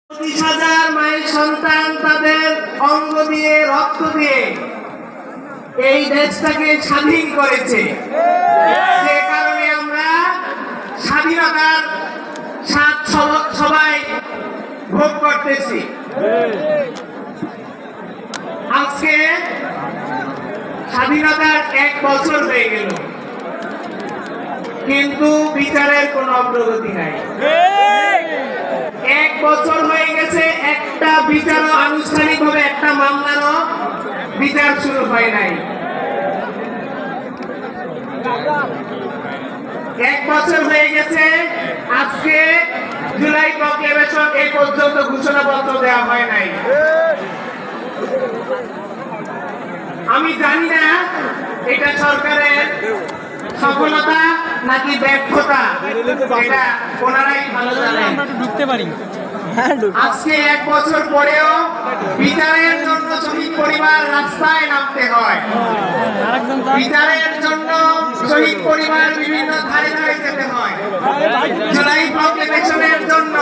30,000 মায়ের সন্তান তাদের অঙ্গ দিয়ে রক্ত দিয়ে এই দেশটাকে স্বাধীন করেছে। যে কারণে আমরা স্বাধীনতার স্বাদ সবাই ভোগ করতেছি। আজকে স্বাধীনতার 1 বছর হয়ে গেল, কিন্তু বিচারের কোনো অগ্রগতি নাই। 1 বছর হয়ে গেছে, একটা বিচারও আনুষ্ঠানিকভাবে একটা মামলারও বিচার শুরু হয় নাই। 1 বছর হয়ে গেছে, আজকে জুলাই প্রক্লেমেশন এই পর্যন্ত ঘোষণাপত্র দেওয়া হয় নাই। আমি জানি না এটা সরকারের সফলতা নাকি ব্যর্থতা, এটা ওনারাই ভালো জানেন। আজকে 1 বছর পরেও বিচারের জন্য শহীদ পরিবার রাস্তায় নামতে হয়। বিচারের জন্য শহীদ পরিবার বিভিন্ন ধারে ধারে যেতে হয়। জুলাই প্রক্লেমেশনের জন্য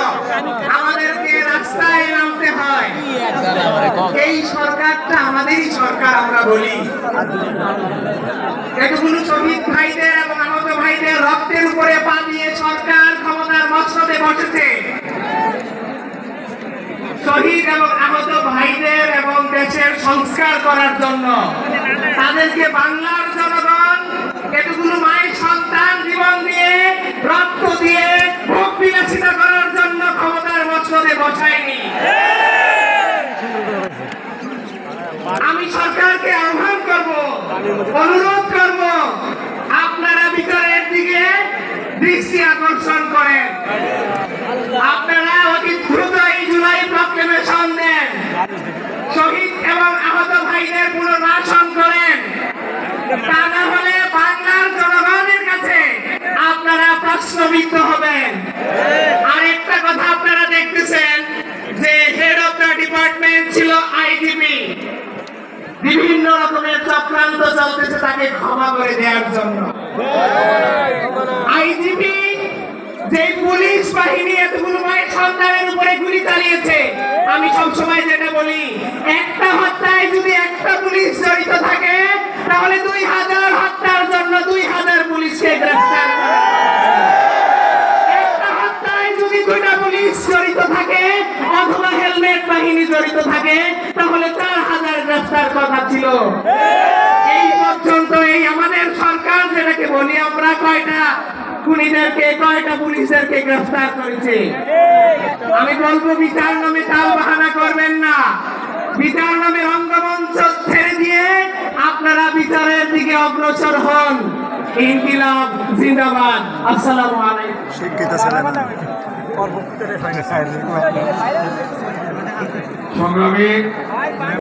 আমাদেরকে রাস্তায় নামতে হয়। এই সরকারটা আমাদেরই সরকার আমরা বলি। এতগুলো শহীদ ভাইদের এবং আহত ভাইদের রক্তের উপরে পা দিয়ে সরকার ক্ষমতার মসনদে বসেছে। শহীদ এবং আহত ভাইদের এবং দেশের সংস্কার করার জন্য, তাদেরকে বাংলার জনগণ এতগুলো মায়ের সন্তান জীবন দিয়ে রক্ত দিয়ে ভোগ বিলাসিতা করার জন্য ক্ষমতার মসনদে বসায়নি। আমি সরকারকে আহ্বান করব, অনুরোধ করব, আপনারা বিচারের দিকে দৃষ্টি আকর্ষণ করেন। আপনারা অতি দ্রুত এই জুলাই প্রক্লেমেশন দেন, শহীদ এবং আহত ভাইদের পুনর্বাসন করেন। তা না হলে বাংলার জনগণের কাছে আপনারা প্রশ্নবিদ্ধ হবেন। আরেকটা কথা আপনারা দেখতেছেন যে হেড অফ দ্য ডিপার্টমেন্ট ছিল আইজিপি। বিভিন্ন রকমের চক্রান্ত চলতেছে তাকে ক্ষমা করে দেওয়ার জন্য। আইজিপি যে পুলিশ বাহিনী এতগুলো মায়ের সন্তানের উপরে গুলি চালিয়েছে, আমি সবসময় যেটা বলি, একটা হত্যায় যদি একটা পুলিশ জড়িত থাকে তাহলে 2000 হত্যার জন্য 2000 পুলিশকে গ্রেফতার করা। একটা হত্যায় যদি 2টা পুলিশ জড়িত থাকে অথবা হেলমেট বাহিনী জড়িত থাকে তাহলে 4000 গ্রেফতার কথা ছিল। এই পর্যন্ত এই আমাদের সরকার যেটাকে বলি আমরা, কয়টা খুনিদেরকে, কয়টা পুলিশদেরকে গ্রেফতার করেছে। আমি বলবো বিচার নামে টাল বাহানা করবেন না। বিচার নামে রঙ্গমঞ্চ ছেড়ে দিয়ে আপনারা বিচারের দিকে অগ্রসর হন। ইনকিলাব জিন্দাবাদ। আসসালামু আলাইকুম।